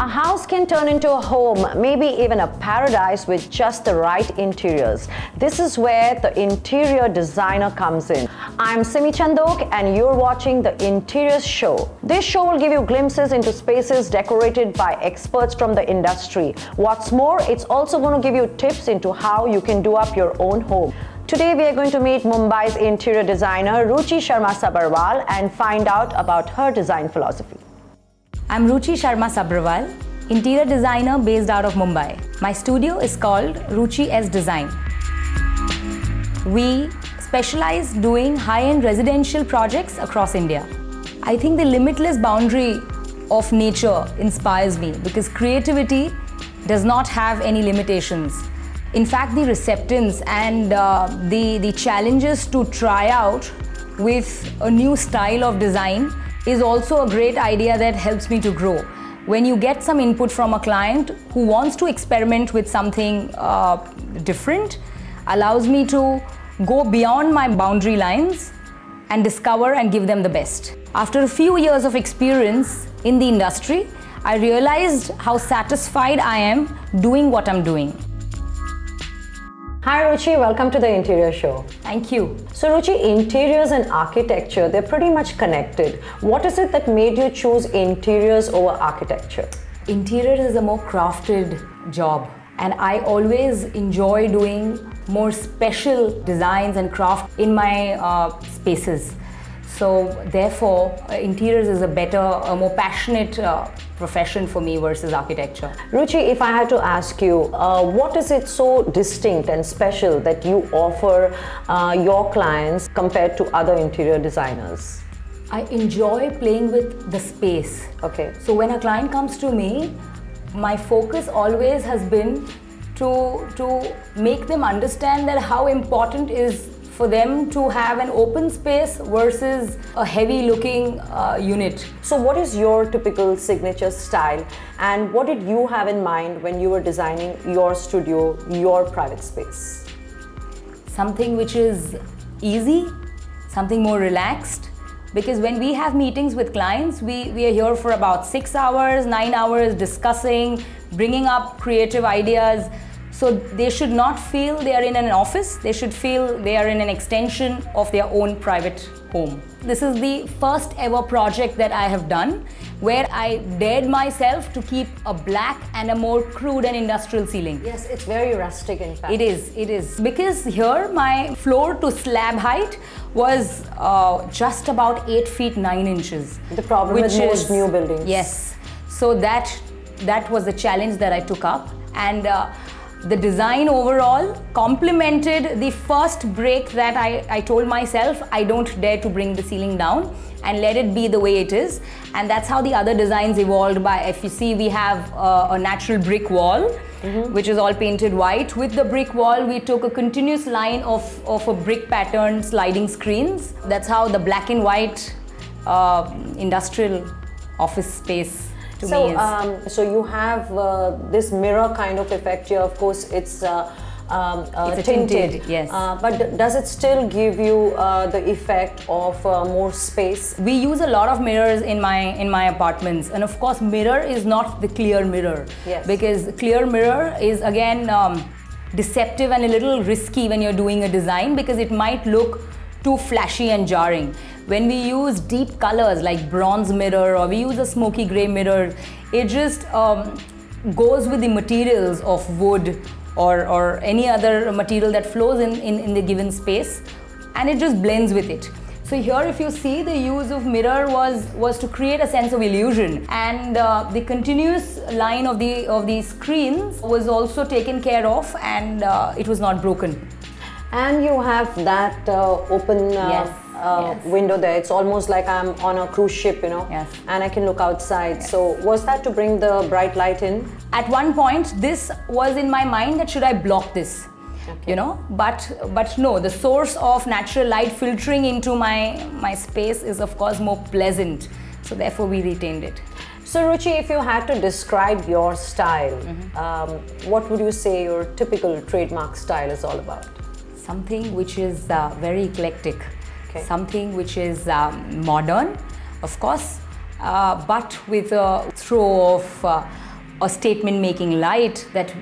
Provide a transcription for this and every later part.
A house can turn into a home, maybe even a paradise with just the right interiors. This is where the interior designer comes in. I'm Simi Chandok and you're watching the Interiors Show. This show will give you glimpses into spaces decorated by experts from the industry. What's more, it's also going to give you tips into how you can do up your own home. Today we are going to meet Mumbai's interior designer Ruchi Sharma Sabbarwal and find out about her design philosophy. I'm Ruchi Sharma Sabbarwal, interior designer based out of Mumbai. My studio is called Ruchi S Design. We specialize doing high-end residential projects across India. I think the limitless boundary of nature inspires me because creativity does not have any limitations. In fact, the receptance and the challenges to try out with a new style of design is also a great idea that helps me to grow. When you get some input from a client who wants to experiment with something different, allows me to go beyond my boundary lines and discover and give them the best. After a few years of experience in the industry, I realized how satisfied I am doing what I'm doing. Hi Ruchi, welcome to the Interior Show. Thank you. So Ruchi, interiors and architecture, they're pretty much connected. What is it that made you choose interiors over architecture? Interior is a more crafted job and I always enjoy doing more special designs and craft in my spaces. So therefore, interiors is a more passionate profession for me versus architecture. Ruchi, if I had to ask you, what is it so distinct and special that you offer your clients compared to other interior designers? I enjoy playing with the space. Okay. So when a client comes to me, my focus always has been to make them understand that how important is for them to have an open space versus a heavy looking unit. So what is your typical signature style and what did you have in mind when you were designing your studio, your private space? Something which is easy, something more relaxed, because when we have meetings with clients, we are here for about 6 hours, 9 hours discussing, bringing up creative ideas. So they should not feel they are in an office, they should feel they are in an extension of their own private home. This is the first ever project that I have done where I dared myself to keep a black and a more crude and industrial ceiling. Yes, it's very rustic in fact. It is. Because here my floor to slab height was just about 8 feet 9 inches. The problem with most new buildings. Yes. So that was the challenge that I took up, and the design overall complemented the first break that I told myself I don't dare to bring the ceiling down and let it be the way it is. And that's how the other designs evolved by, if you see, we have a natural brick wall, which is all painted white. With the brick wall, we took a continuous line of a brick pattern sliding screens. That's how the black and white industrial office space So you have this mirror kind of effect here. Of course, it's tinted. Yes. But does it still give you the effect of more space? We use a lot of mirrors in my apartments, and of course, mirror is not the clear mirror. Yes. Because clear mirror is again deceptive and a little risky when you're doing a design because it might look too flashy and jarring. When we use deep colors like bronze mirror or we use a smoky gray mirror, it just goes with the materials of wood or any other material that flows in the given space, and it just blends with it. So here if you see, the use of mirror was to create a sense of illusion, and the continuous line of the screens was also taken care of, and it was not broken. And you have that open window there. It's almost like I'm on a cruise ship, you know, and I can look outside. Yes. So was that to bring the bright light in? At one point, this was in my mind that should I block this, you know, but no, the source of natural light filtering into my space is of course more pleasant. So therefore we retained it. So Ruchi, if you had to describe your style, what would you say your typical trademark style is all about? Something which is very eclectic, something which is modern, of course, but with a throw of a statement-making light that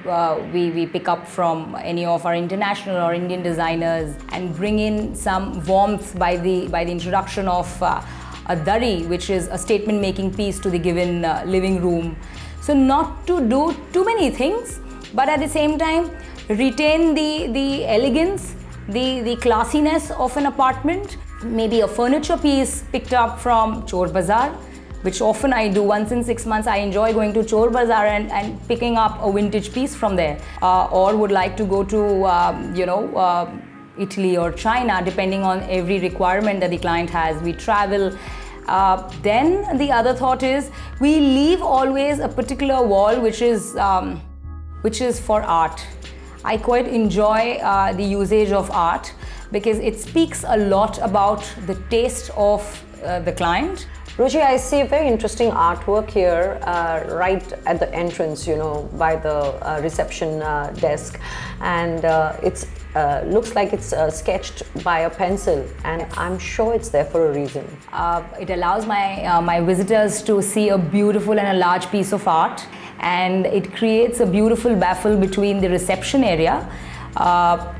we pick up from any of our international or Indian designers, and bring in some warmth by the introduction of a dari, which is a statement-making piece to the given living room. So not to do too many things, but at the same time retain the elegance, the classiness of an apartment. Maybe a furniture piece picked up from Chor Bazaar, which often I do. Once in 6 months I enjoy going to Chor Bazaar and picking up a vintage piece from there. Or would like to go to Italy or China, depending on every requirement that the client has. We travel. Then the other thought is we leave always a particular wall which is for art. I quite enjoy the usage of art because it speaks a lot about the taste of the client. Ruchi, I see a very interesting artwork here right at the entrance, by the reception desk, and it looks like it's sketched by a pencil, and I'm sure it's there for a reason. It allows my visitors to see a beautiful and a large piece of art, and it creates a beautiful baffle between the reception area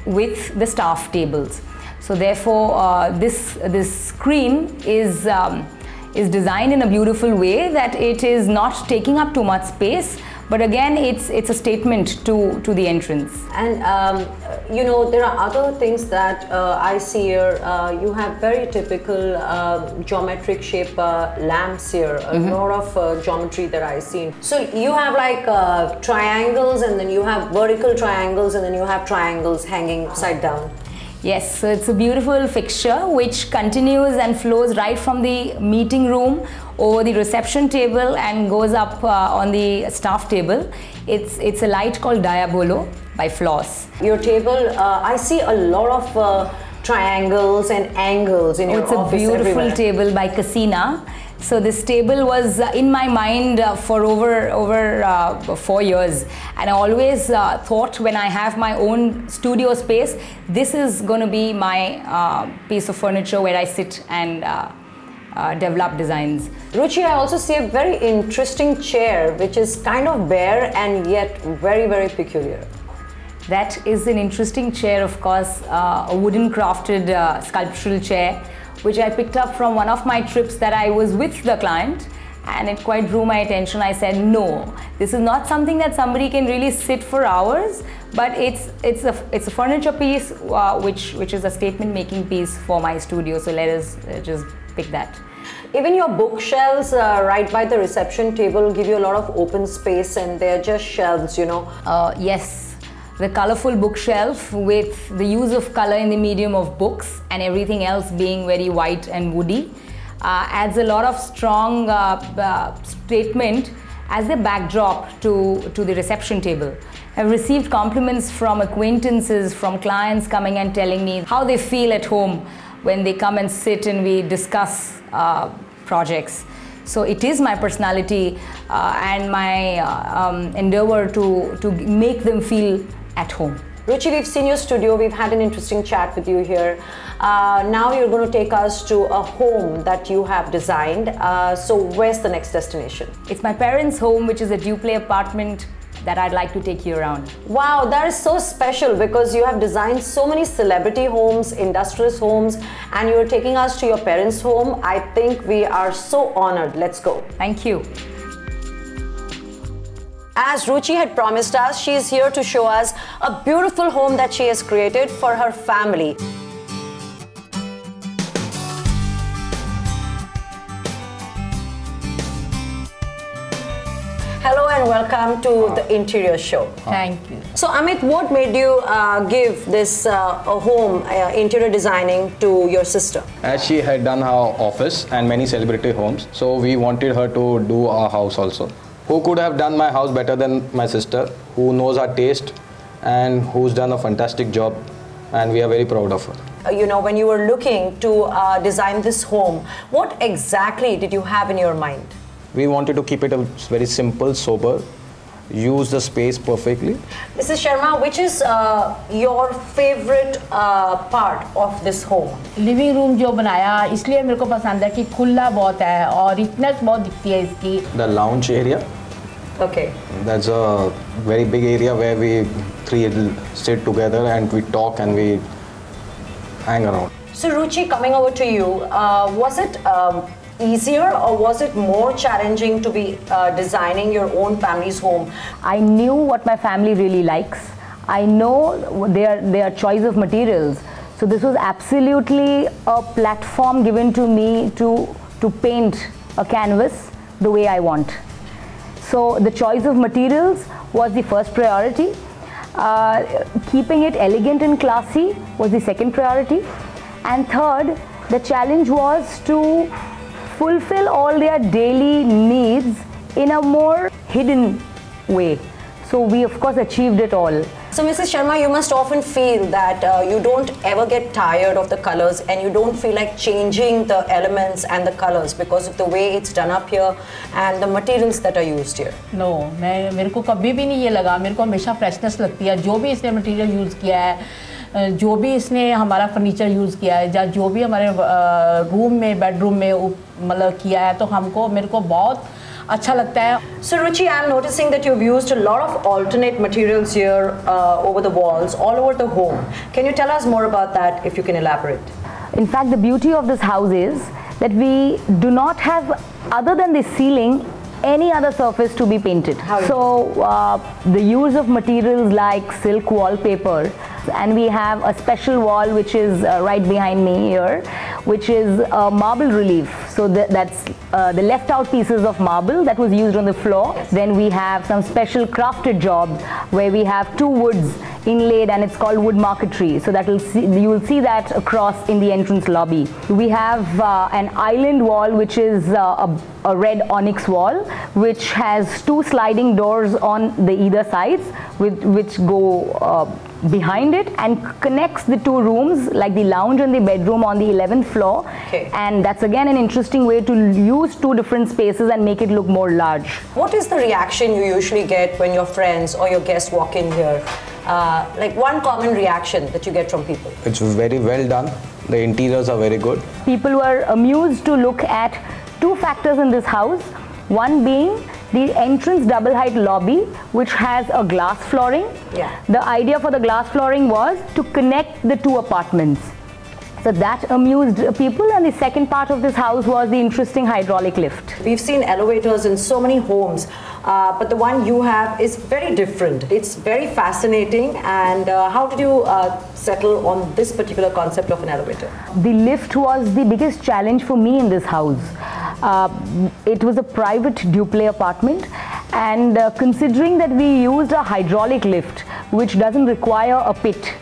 with the staff tables. So therefore, this screen is designed in a beautiful way that it is not taking up too much space, but again it's a statement to the entrance. And there are other things that I see here. You have very typical geometric shape lamps here, a lot of geometry that I see. So you have like triangles, and then you have vertical triangles, and then you have triangles hanging upside down. Yes, so it's a beautiful fixture which continues and flows right from the meeting room over the reception table and goes up on the staff table. It's a light called Diabolo by Floss. Your table, I see a lot of triangles and angles in your office. It's a beautiful everywhere. table by Casina. So this table was in my mind for over 4 years, and I always thought when I have my own studio space, this is going to be my piece of furniture where I sit and develop designs. Ruchi, I also see a very interesting chair which is kind of bare and yet very, very peculiar. That is an interesting chair, of course, a wooden crafted sculptural chair, which I picked up from one of my trips that I was with the client, and it quite drew my attention. I said, no, this is not something that somebody can really sit for hours, but it's a furniture piece which is a statement making piece for my studio. So let us just pick that. Even your bookshelves right by the reception table give you a lot of open space, and they're just shelves, Yes. The colorful bookshelf with the use of color in the medium of books and everything else being very white and woody adds a lot of strong statement as a backdrop to the reception table. I've received compliments from acquaintances, from clients coming and telling me how they feel at home when they come and sit and we discuss projects. So it is my personality and my endeavor to make them feel at home. Ruchi, we've seen your studio, we've had an interesting chat with you here. Now you're going to take us to a home that you have designed. So where's the next destination? It's my parents' home, which is a duplex apartment that I'd like to take you around. Wow, that is so special because you have designed so many celebrity homes, industrialist homes, and you're taking us to your parents' home. I think we are so honored. Let's go. Thank you. As Ruchi had promised us, she is here to show us a beautiful home that she has created for her family. Hello and welcome to the Interior Show. Thank you. So Amit, what made you give this home interior designing to your sister? As she had done her office and many celebrity homes, so we wanted her to do our house also. Who could have done my house better than my sister, who knows our taste and who's done a fantastic job, and we are very proud of her. When you were looking to design this home, what exactly did you have in your mind? We wanted to keep it a very simple, sober, use the space perfectly. Mrs. Sharma, which is your favorite part of this home? Living room जो बनाया इसलिए मेरे को पसंद है कि खुला बहुत है और richness बहुत दिखती है इसकी. The lounge area Okay. That's a very big area where we three sit together and we talk and we hang around. So Ruchi, coming over to you, was it easier or was it more challenging to be designing your own family's home? I knew what my family really likes. I know their choice of materials. So this was absolutely a platform given to me to paint a canvas the way I want. So the choice of materials was the first priority. Keeping it elegant and classy was the second priority. And third, the challenge was to fulfill all their daily needs in a more hidden way. So we of course achieved it all. So Mrs. Sharma, you must often feel that you don't ever get tired of the colors and you don't feel like changing the elements and the colors because of the way it's done up here and the materials that are used here. No, मेरे को कभी भी नहीं ये लगा, मेरे को हमेशा फ्रेशनेस लगती है. जो भी इसने मटेरियल यूज़ किया है, जो भी इसने हमारा फर्नीचर यूज़ किया है, या जो भी हमारे रूम में, बेडरूम में मतलब किया है, तो हमको मेरे को बहुत अच्छा लगता है. So Ruchi, I'm noticing that you've used a lot of alternate materials here over the walls, all over the home. Can you tell us more about that if you can elaborate? In fact, the beauty of this house is that we do not have, other than the ceiling, any other surface to be painted. So the use of materials like silk wallpaper, and we have a special wall which is right behind me here, which is a marble relief. So that's the left out pieces of marble that was used on the floor. Yes. Then we have some special crafted jobs where we have two woods inlaid, and it's called wood marquetry. So that you will see that across in the entrance lobby. We have an island wall which is a red onyx wall which has two sliding doors on the either sides which go behind it and connects the two rooms, like the lounge and the bedroom, on the 11th floor. Okay. And that's again an interesting way to use two different spaces and make it look more large. What is the reaction you usually get when your friends or your guests walk in here? Like one common reaction that you get from people? It's very well done. The interiors are very good. People were amused to look at two factors in this house. One being the entrance double height lobby, which has a glass flooring. Yeah. The idea for the glass flooring was to connect the two apartments. So that amused people, and the second part of this house was the interesting hydraulic lift. We've seen elevators in so many homes, but the one you have is very different. It's very fascinating. And how did you settle on this particular concept of an elevator? The lift was the biggest challenge for me in this house. It was a private duplex apartment, and considering that we used a hydraulic lift which doesn't require a pit,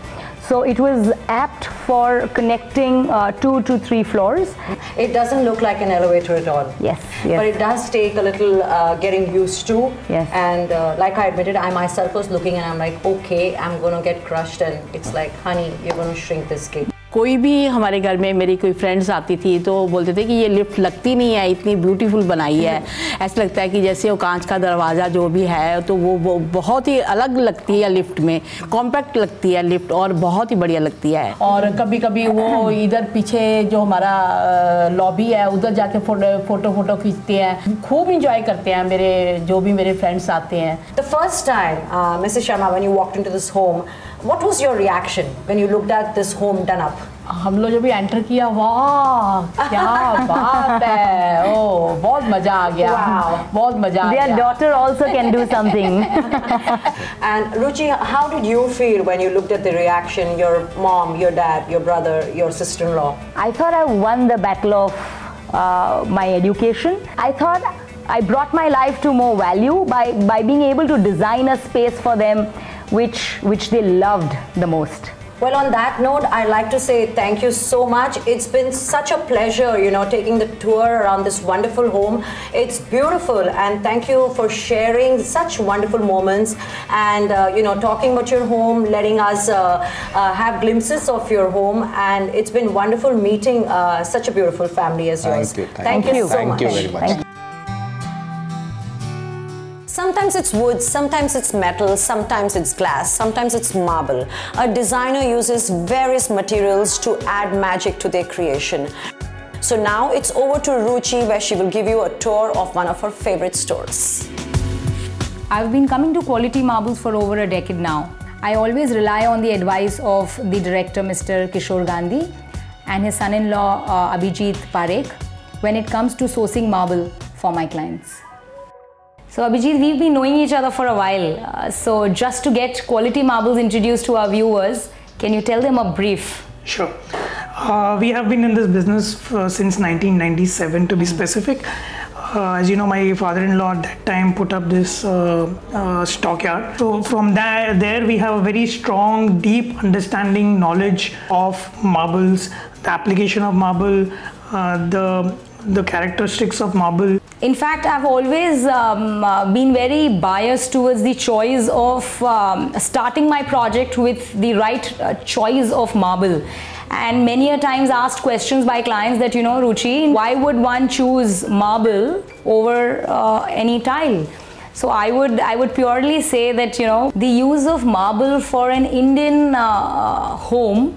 so it was apt for connecting 2 to 3 floors. It doesn't look like an elevator at all. Yes, yes. But it does take a little getting used to. Yes. And like I admitted, I myself was looking and I'm like, okay, I'm going to get crushed. And it's like, honey, you're going to shrink this cake. कोई भी हमारे घर में मेरी कोई friends आती थी तो बोलते थे कि ये लिफ्ट लगती नहीं है, इतनी ब्यूटीफुल बनाई है. ऐसा लगता है कि जैसे वो कांच का दरवाज़ा जो भी है तो वो बहुत ही अलग लगती है लिफ्ट में, कॉम्पैक्ट लगती है लिफ्ट और बहुत ही बढ़िया लगती है. और कभी कभी वो इधर पीछे जो हमारा लॉबी है उधर जाके फोटो खींचते हैं, खूब इंजॉय करते हैं मेरे जो भी मेरे फ्रेंड्स आते हैं. The first time, Mrs. Sharma, when you walked into this home, what was your reaction when you looked at this home done up? हम लोग जब भी एंटर किया, वाह क्या बात है, ओह बहुत मजा आ गया. बहुत मजा आ गया. Their daughter also can do something. And Ruchi, how did you feel when you looked at the reaction, your mom, your dad, your brother, your sister-in-law? I thought I won the battle of my education. I thought I brought my life to more value by being able to design a space for them which they loved the most. Well, on that note, I'd like to say thank you so much. It's been such a pleasure, you know, taking the tour around this wonderful home. It's beautiful, and thank you for sharing such wonderful moments and, you know, talking about your home, letting us have glimpses of your home. And it's been wonderful meeting such a beautiful family as yours. Thank you so much. Thank you very much. Sometimes it's wood, sometimes it's metal, sometimes it's glass, sometimes it's marble. A designer uses various materials to add magic to their creation. So now it's over to Ruchi, where she will give you a tour of one of her favorite stores. I've been coming to quality marbles for over a decade now. I always rely on the advice of the director Mr. Kishore Gandhi and his son-in-law Abhijit Parekh when it comes to sourcing marble for my clients. So Abhijit, we've been knowing each other for a while. So just to get quality marbles introduced to our viewers, can you tell them a brief? Sure. We have been in this business since 1997 to be specific. As you know, my father-in-law at that time put up this stockyard. So from there we have a very strong, deep understanding, knowledge of marbles, the application of marble, the characteristics of marble. In fact, I've always been very biased towards the choice of starting my project with the right choice of marble. And many a times asked questions by clients that, you know, Ruchi, why would one choose marble over any tile? So I would purely say that, you know, the use of marble for an Indian home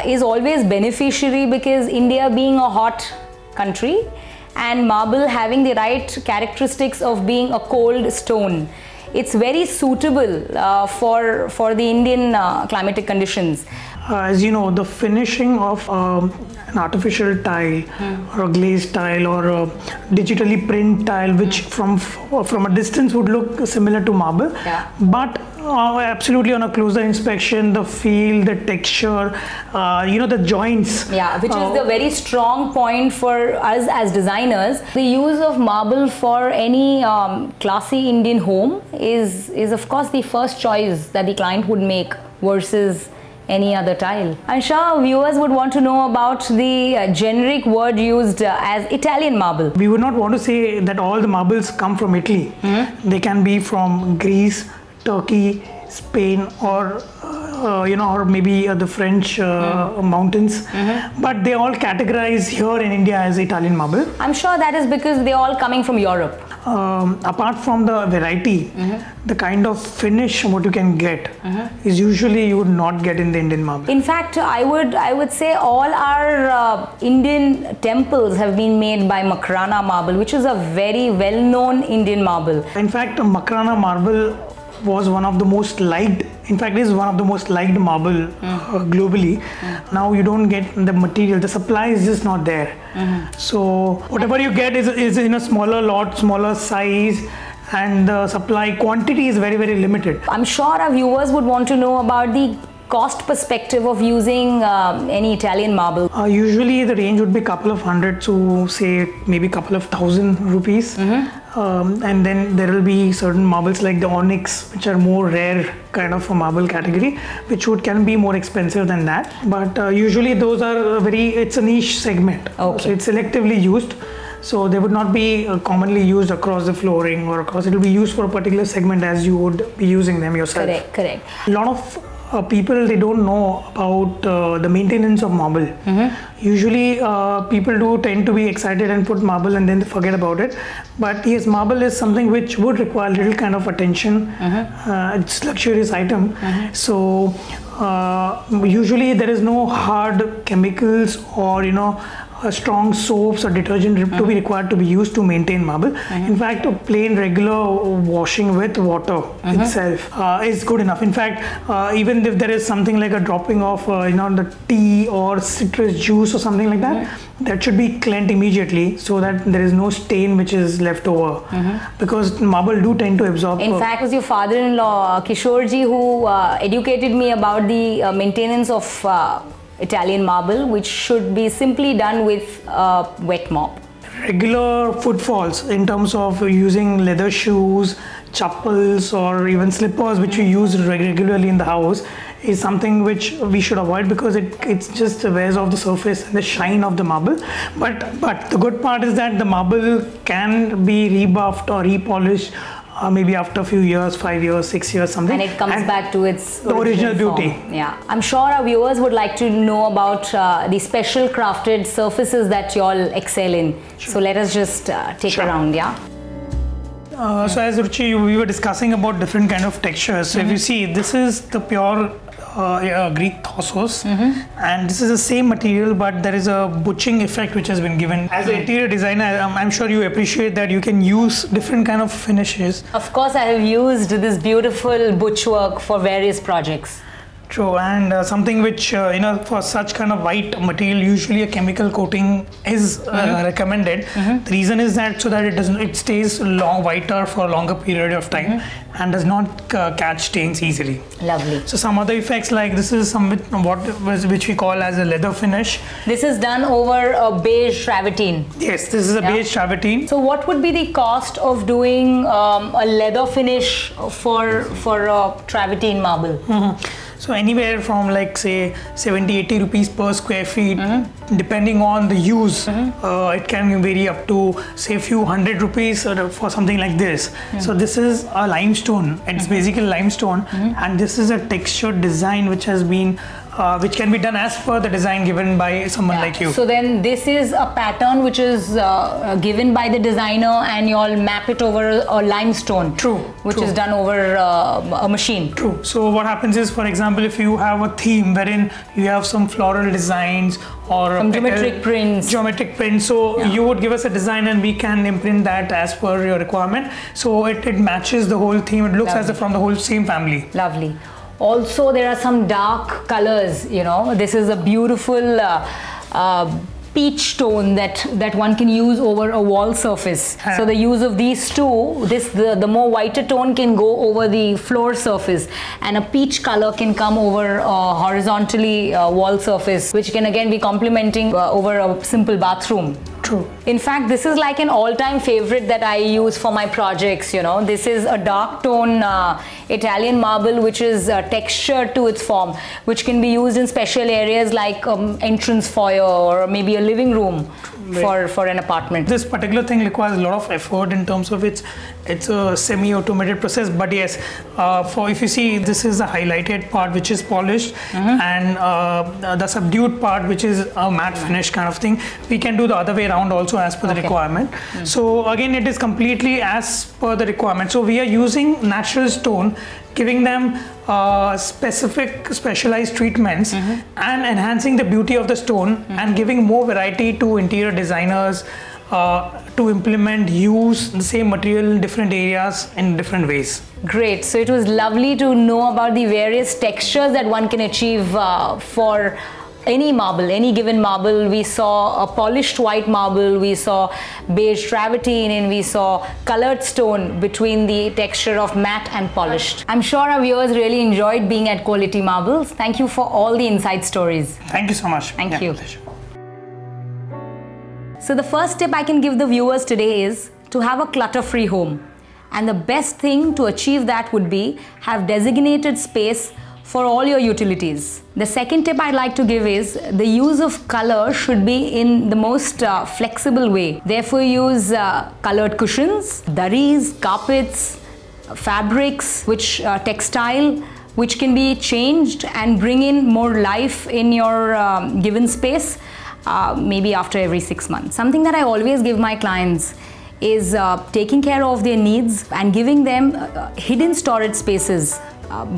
is always beneficiary, because India being a hot country and marble having the right characteristics of being a cold stone, it's very suitable for the Indian climatic conditions. As you know, the finishing of an artificial tile or a glazed tile or a digitally print tile, which from a distance would look similar to marble, but absolutely on a closer inspection, the feel, the texture, you know, the joints. Yeah, which is the very strong point for us as designers. The use of marble for any classy Indian home is of course the first choice that the client would make versus any other tile. I'm sure viewers would want to know about the generic word used as Italian marble. We would not want to say that all the marbles come from Italy. They can be from Greece, Turkey, Spain, or you know, or maybe the French mountains, but they all categorize here in India as Italian marble. I'm sure that is because they're all coming from Europe. Apart from the variety, the kind of finish what you can get is usually you would not get in the Indian marble. In fact, I would say all our Indian temples have been made by Makrana marble, which is a very well-known Indian marble. In fact, Makrana marble was one of the most liked, in fact is one of the most liked marble globally. Now you don't get the material, the supply is just not there. So whatever you get is in a smaller lot, smaller size, and the supply quantity is very, very limited. I'm sure our viewers would want to know about the cost perspective of using any Italian marble. Usually the range would be a couple of hundred to say maybe a couple of thousand rupees. And then there will be certain marbles like the onyx, which are more rare kind of a marble category, which can be more expensive than that. But usually those are it's a niche segment. So it's selectively used. So they would not be commonly used across the flooring or across. It will be used for a particular segment as you would be using them yourself. Correct. A lot of people, they don't know about the maintenance of marble. Usually people do tend to be excited and put marble and then they forget about it. But yes, marble is something which would require little kind of attention. It's a luxurious item. So usually there is no hard chemicals or, you know, strong soaps or detergent to be required to be used to maintain marble. In fact, a plain regular washing with water itself is good enough. In fact, even if there is something like a dropping of you know, the tea or citrus juice or something like that, that should be cleansed immediately so that there is no stain which is left over, because marble do tend to absorb. In fact, it was your father-in-law Kishorji who educated me about the maintenance of Italian marble, which should be simply done with a wet mop. Regular footfalls in terms of using leather shoes, chappals, or even slippers which we use regularly in the house is something which we should avoid, because it's just wears off the surface and the shine of the marble. But the good part is that the marble can be rebuffed or repolished maybe after a few years, 5 years, 6 years, something. And it comes back to its original beauty. Yeah, I'm sure our viewers would like to know about the special crafted surfaces that you all excel in. So let us just take a round, yeah? So as Ruchi, we were discussing about different kind of textures. So if you see, this is the pure Greek thossos, and this is the same material, but there is a butching effect which has been given. As an interior designer, I'm sure you appreciate that you can use different kind of finishes. Of course, I have used this beautiful butch work for various projects. True, and something which for such kind of white material, usually a chemical coating is recommended. The reason is that so that it stays whiter for a longer period of time and does not catch stains easily. Lovely. So some other effects, like this is which we call as a leather finish. This is done over a beige travertine. Yes, this is a beige travertine. So what would be the cost of doing a leather finish for a travertine marble? So anywhere from like say 70-80 rupees per square feet, depending on the use, it can vary up to say few hundred rupees for something like this. So this is a limestone. It's basically limestone, and this is a textured design which has been which can be done as per the design given by someone like you. So then this is a pattern which is given by the designer, and you all map it over a limestone. True. Which is done over a machine. True. So what happens is, for example, if you have a theme wherein you have some floral designs or some geometric prints. So you would give us a design and we can imprint that as per your requirement. So it matches the whole theme. It looks as if from the whole same family. Lovely. Also, there are some dark colors, this is a beautiful peach tone that one can use over a wall surface. So the use of these two, the more whiter tone can go over the floor surface, and a peach color can come over horizontally wall surface, which can again be complementing over a simple bathroom. True. In fact, this is like an all-time favorite that I use for my projects. This is a dark tone Italian marble which is textured to its form, which can be used in special areas like entrance foyer or maybe a living room for an apartment. This particular thing requires a lot of effort in terms of it's a semi-automated process, but yes, if you see, this is the highlighted part which is polished, and the subdued part which is a matte finish kind of thing, we can do the other way around also as per the requirement. So again, it is completely as per the requirement. So we are using natural stone, giving them specialized treatments and enhancing the beauty of the stone and giving more variety to interior designers to use the same material in different areas in different ways. Great. So it was lovely to know about the various textures that one can achieve for any marble, any given marble. We saw a polished white marble, we saw beige travertine, and we saw colored stone between the texture of matte and polished. I'm sure our viewers really enjoyed being at Quality Marbles. Thank you for all the inside stories. Thank you so much. Thank you. Pleasure. So the first tip I can give the viewers today is to have a clutter-free home. And the best thing to achieve that would be have designated space for all your utilities. The second tip I'd like to give is the use of color should be in the most flexible way. Therefore, use colored cushions, daris, carpets, fabrics, textile, which can be changed and bring in more life in your given space, maybe after every 6 months. Something that I always give my clients is taking care of their needs and giving them hidden storage spaces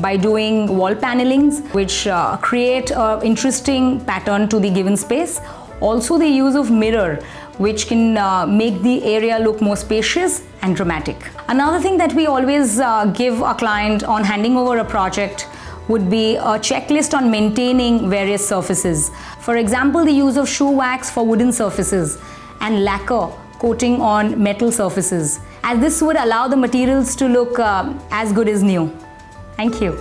by doing wall panelings, which create an interesting pattern to the given space. Also the use of mirror, which can make the area look more spacious and dramatic. Another thing that we always give a client on handing over a project would be a checklist on maintaining various surfaces. For example, the use of shoe wax for wooden surfaces and lacquer coating on metal surfaces, as this would allow the materials to look as good as new. Thank you.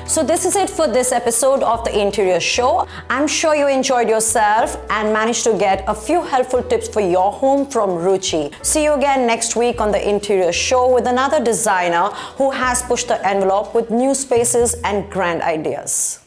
So this is it for this episode of the Interior Show. I'm sure you enjoyed yourself and managed to get a few helpful tips for your home from Ruchi. See you again next week on the Interior Show with another designer who has pushed the envelope with new spaces and grand ideas.